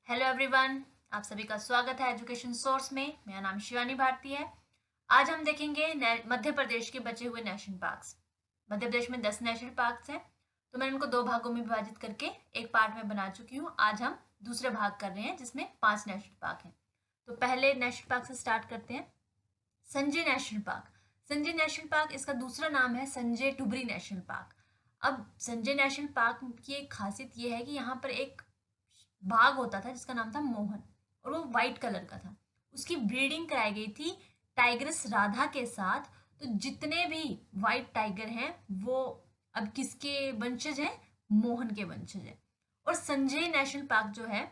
Hello everyone, आप सभी का स्वागत है एजुकेशन सोर्स में। मेरा नाम शिवानी भारती है। आज हम देखेंगे मध्य प्रदेश के बचे हुए नेशनल पार्क्स। मध्य प्रदेश में 10 नेशनल पार्क्स हैं, तो मैंने उनको 2 भागों में विभाजित करके एक पार्ट में बना चुकी हूँ। आज हम दूसरे भाग कर रहे हैं जिसमें 5 नेशनल पार्क हैं। तो पहले नेशनल पार्क से स्टार्ट करते हैं। Sanjay national park. Sanjay national park, इसका दूसरा नाम है संजय टुबरी नेशनल पार्क। अब संजय नेशनल पार्क की एक खासियत ये है कि यहाँ पर एक बाघ होता था जिसका नाम था मोहन, और वो वाइट कलर का था। उसकी ब्रीडिंग कराई गई थी टाइगरस राधा के साथ। तो जितने भी वाइट टाइगर हैं वो अब किसके वंशज हैं? मोहन के वंशज हैं। और संजय नेशनल पार्क जो है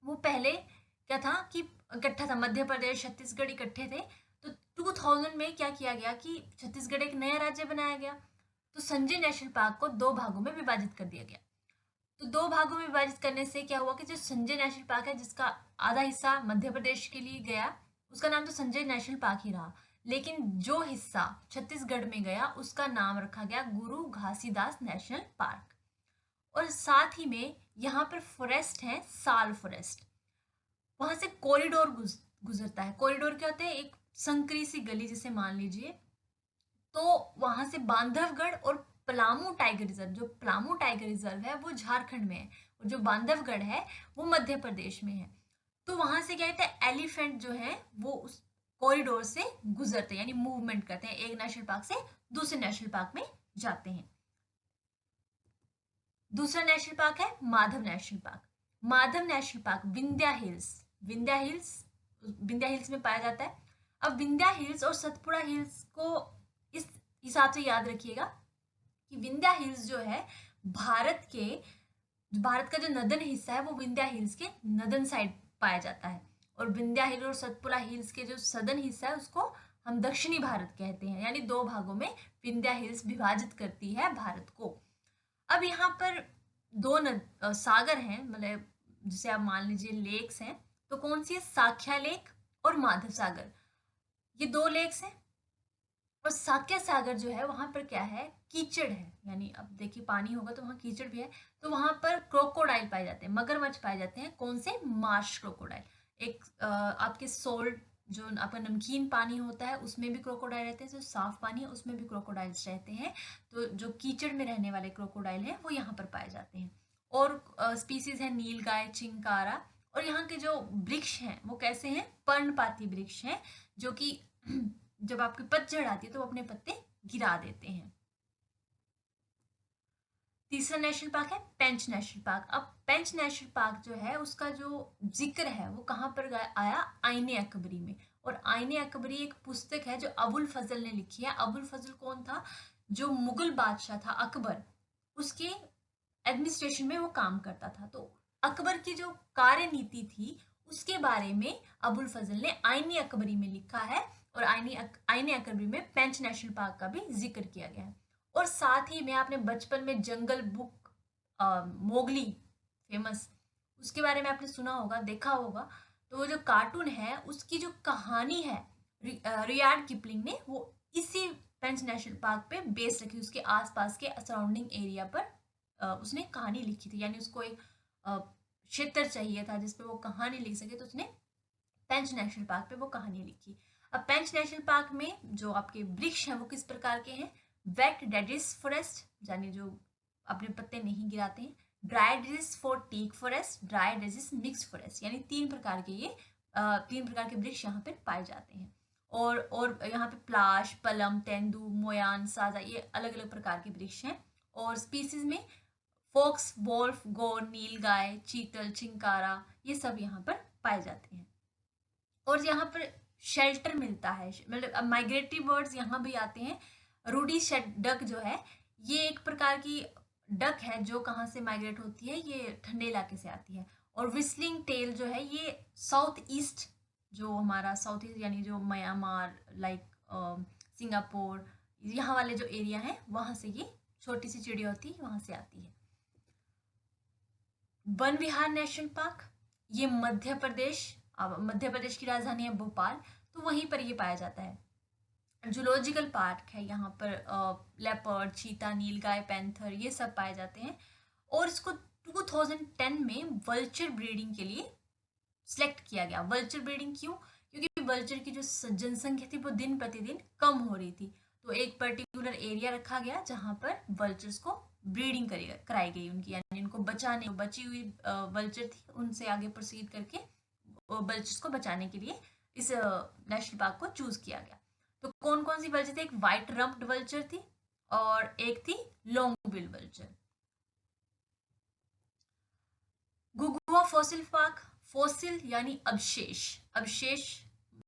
वो पहले क्या था कि इकट्ठा था, मध्य प्रदेश छत्तीसगढ़ इकट्ठे थे। तो 2000 में क्या किया गया कि छत्तीसगढ़ एक नया राज्य बनाया गया। तो संजय नेशनल पार्क को 2 भागों में विभाजित कर दिया गया। तो 2 भागों में विभाजित करने से क्या हुआ कि जो संजय नेशनल पार्क है, जिसका आधा हिस्सा मध्य प्रदेश के लिए गया, उसका नाम तो संजय नेशनल पार्क ही रहा। लेकिन जो हिस्सा छत्तीसगढ़ में गया उसका नाम रखा गया गुरु घासीदास नेशनल पार्क। और साथ ही में यहाँ पर फॉरेस्ट है, साल फॉरेस्ट। वहां से कॉरिडोर गुजरता है। कॉरिडोर क्या होता है? एक संकरी सी गली जिसे मान लीजिए। तो वहां से बांधवगढ़ और पलामू टाइगर रिजर्व, जो पलामू टाइगर रिजर्व है वो झारखंड में है, और जो बांधवगढ़ है वो मध्य प्रदेश में है। तो वहां से क्या कहते हैं, एलिफेंट जो है वो उस कॉरिडोर से गुजरते हैं, यानी मूवमेंट करते हैं, एक नेशनल पार्क से दूसरे नेशनल पार्क में जाते हैं। दूसरा नेशनल पार्क है Madhav national park. Madhav national park Vindhya hills, Vindhya hills में पाया जाता है। अब विंध्या हिल्स और सतपुड़ा हिल्स को इस हिसाब से याद रखिएगा कि विंध्या हिल्स जो है भारत का जो नदन हिस्सा है वो विंध्या हिल्स के नदन साइड पाया जाता है। और विंध्या हिल और सतपुड़ा हिल्स के जो सदन हिस्सा है उसको हम दक्षिणी भारत कहते हैं। यानी 2 भागों में विंध्या हिल्स विभाजित करती है भारत को। अब यहाँ पर सागर हैं, मतलब जिसे आप मान लीजिए लेक्स हैं। तो कौन सी है? साख्या लेक और माधव सागर, ये 2 लेक्स हैं। और साक्य सागर जो है वहां पर क्या है? कीचड़ है। यानी अब देखिए पानी होगा तो वहां कीचड़ भी है। तो वहां पर क्रोकोडाइल पाए जाते हैं, मगरमच्छ पाए जाते हैं। कौन से? Marsh crocodile. एक आपके सोल्ट, जो आपका नमकीन पानी होता है उसमें भी क्रोकोडाइल रहते हैं, जो साफ पानी है उसमें भी क्रोकोडाइल्स रहते हैं। तो जो कीचड़ में रहने वाले क्रोकोडाइल हैं वो यहाँ पर पाए जाते हैं। और स्पीसीज है नीलगाय, चिंकारा। और यहाँ के जो वृक्ष हैं वो कैसे हैं? पर्णपाती वृक्ष हैं, जो कि जब आपकी पतझड़ आती है तो वो अपने पत्ते गिरा देते हैं। तीसरा नेशनल पार्क है पेंच नेशनल पार्क। अब पेंच नेशनल पार्क जो है उसका जो जिक्र है वो कहाँ पर आया? आईने अकबरी में। और आईने अकबरी एक पुस्तक है जो अबुल फजल ने लिखी है। अबुल फजल कौन था? जो मुगल बादशाह था अकबर, उसके एडमिनिस्ट्रेशन में वो काम करता था। तो अकबर की जो कार्य नीति थी उसके बारे में अबुल फजल ने आईने अकबरी में लिखा है। और आईने अकबरी में पेंच नेशनल पार्क का भी जिक्र किया गया है। और साथ ही में आपने बचपन में जंगल बुक मोगली, फेमस, उसके बारे में आपने सुना होगा, देखा होगा। तो वो जो कार्टून है उसकी जो कहानी है, रियार्ड किपलिंग ने वो इसी पेंच नेशनल पार्क पे बेस रखी, उसके आसपास के सराउंडिंग एरिया पर उसने कहानी लिखी थी। यानी उसको एक क्षेत्र चाहिए था जिसपे वो कहानी लिख सके, तो उसने पेंच नेशनल पार्क पे वो कहानी लिखी। अब पेंच नेशनल पार्क में जो आपके वृक्ष हैं वो किस प्रकार के हैं? वेट डेडिस फॉरेस्ट, यानी जो अपने पत्ते नहीं गिराते हैं। Dry deciduous for teak forest, dry deciduous mix forest, यानी 3 प्रकार के वृक्ष यहाँ पे पाए जाते हैं। और यहाँ पे प्लाश, पलम, तेंदू, मोयान, साजा, ये अलग अलग प्रकार के वृक्ष हैं। और स्पीसीज में फोक्स, वोल्फ, गोर, नीलगाय, चीतल, चिंकारा, ये सब यहाँ पर पाए जाते हैं। और यहाँ पर शेल्टर मिलता है, मतलब माइग्रेटरी बर्ड्स यहाँ भी आते हैं। रूडी डक जो है ये एक प्रकार की डक है जो कहाँ से माइग्रेट होती है? ये ठंडे इलाके से आती है। और विस्लिंग टेल जो है ये साउथ ईस्ट, जो हमारा साउथ ईस्ट यानी जो म्यांमार, लाइक सिंगापुर, यहाँ वाले जो एरिया है वहां से ये छोटी सी चिड़िया होती है, वहां से आती है। वन विहार नेशनल पार्क, ये मध्य प्रदेश की राजधानी है भोपाल, तो वहीं पर ये पाया जाता है। जूलॉजिकल पार्क है, यहाँ पर लेपर्ड, चीता, नीलगाय, पैंथर, ये सब पाए जाते हैं। और इसको 2010 में वल्चर ब्रीडिंग के लिए सिलेक्ट किया गया। वल्चर ब्रीडिंग क्यों? क्योंकि वल्चर की जो जनसंख्या थी वो दिन प्रतिदिन कम हो रही थी, तो एक पर्टिकुलर एरिया रखा गया जहां पर वल्चर्स को ब्रीडिंग कराई गई उनकी, यानी उनको बचाने, बची हुई वल्चर थी उनसे आगे प्रोसीड करके वल्चर्स को बचाने के लिए इस नेशनल पार्क को चूज किया गया। तो कौन कौन सी वल्चर थी? एक व्हाइट रम्प्ड वल्चर थी और एक थी long bill vulture. Ghughua fossil park, fossil यानी अवशेष, अवशेष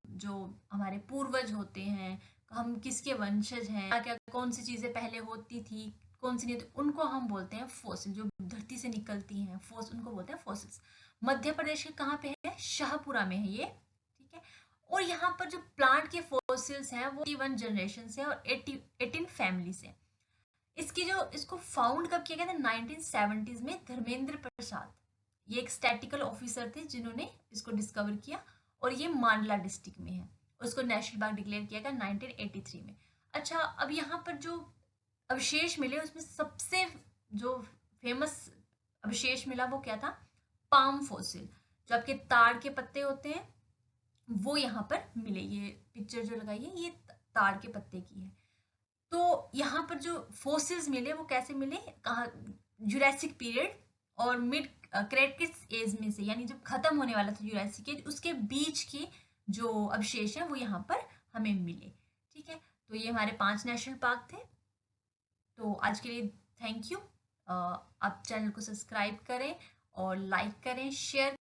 जो हमारे पूर्वज होते हैं, हम किसके वंशज हैं, क्या क्या कौन सी चीजें पहले होती थी, कौन सी नहीं, तो उनको हम बोलते हैं फॉसिल, जो धरती से निकलती हैं उनको बोलते हैं फॉसिल्स। मध्य प्रदेश के कहाँ पे है? शाहपुरा में है ये, ठीक है। और यहाँ पर जो प्लांट के फॉसिल्स हैं वो 81 जनरेशन से और 18 फैमिली से। इसको फाउंड कब किया गया था? 1970s में धर्मेंद्र प्रसाद, ये एक स्टैटिकल ऑफिसर थे जिन्होंने इसको डिस्कवर किया, और ये मांडला डिस्ट्रिक्ट में है। उसको नेशनल पार्क डिक्लेयर किया गया 1983 में। अच्छा, अब यहाँ पर जो अवशेष मिले उसमें सबसे जो फेमस अवशेष मिला वो क्या था? पाम फॉसिल, जो आपके ताड़ के पत्ते होते हैं वो यहाँ पर मिले। ये पिक्चर जो लगाई है ये ताड़ के पत्ते की है। तो यहाँ पर जो फोसिल्स मिले वो कैसे मिले? कहा जुरासिक पीरियड और मिड क्रेटेसिस एज में से, यानी जब खत्म होने वाला था जुरासिक एज, उसके बीच के जो अवशेष हैं वो यहाँ पर हमें मिले, ठीक है। तो ये हमारे 5 नेशनल पार्क थे। तो आज के लिए थैंक यू। आप चैनल को सब्सक्राइब करें और लाइक करें, शेयर